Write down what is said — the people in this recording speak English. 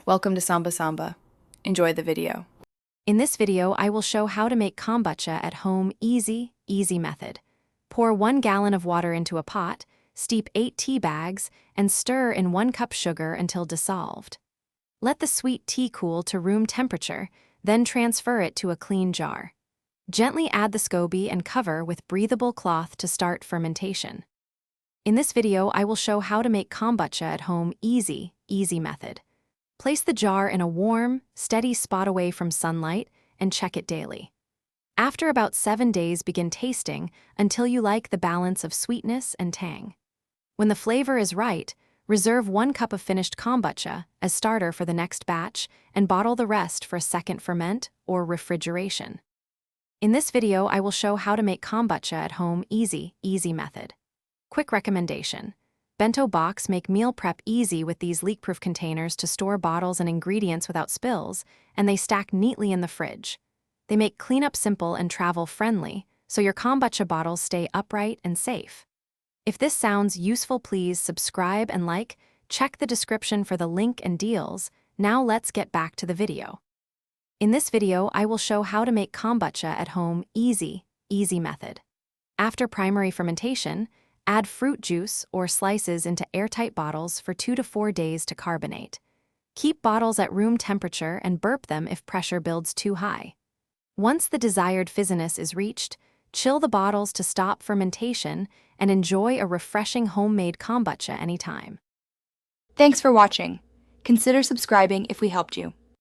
Welcome to Samba Samba. Enjoy the video. In this video, I will show how to make kombucha at home easy method. Pour 1 gallon of water into a pot, steep 8 tea bags, and stir in 1 cup sugar until dissolved. Let the sweet tea cool to room temperature, then transfer it to a clean jar. Gently add the SCOBY and cover with breathable cloth to start fermentation. In this video, I will show how to make kombucha at home easy method. Place the jar in a warm, steady spot away from sunlight and check it daily. After about 7 days, begin tasting until you like the balance of sweetness and tang. When the flavor is right, reserve 1 cup of finished kombucha as starter for the next batch and bottle the rest for a second ferment or refrigeration. In this video, I will show how to make kombucha at home easy method. Quick recommendation. Bento box make meal prep easy with these leak-proof containers to store bottles and ingredients without spills, and they stack neatly in the fridge. They make cleanup simple and travel-friendly, so your kombucha bottles stay upright and safe. If this sounds useful, please subscribe and like. Check the description for the link and deals. Now let's get back to the video. In this video, I will show how to make kombucha at home easy method. After primary fermentation, add fruit juice or slices into airtight bottles for 2 to 4 days to carbonate. Keep bottles at room temperature and burp them if pressure builds too high. Once the desired fizziness is reached, chill the bottles to stop fermentation and enjoy a refreshing homemade kombucha anytime. Thanks for watching. Consider subscribing if we helped you.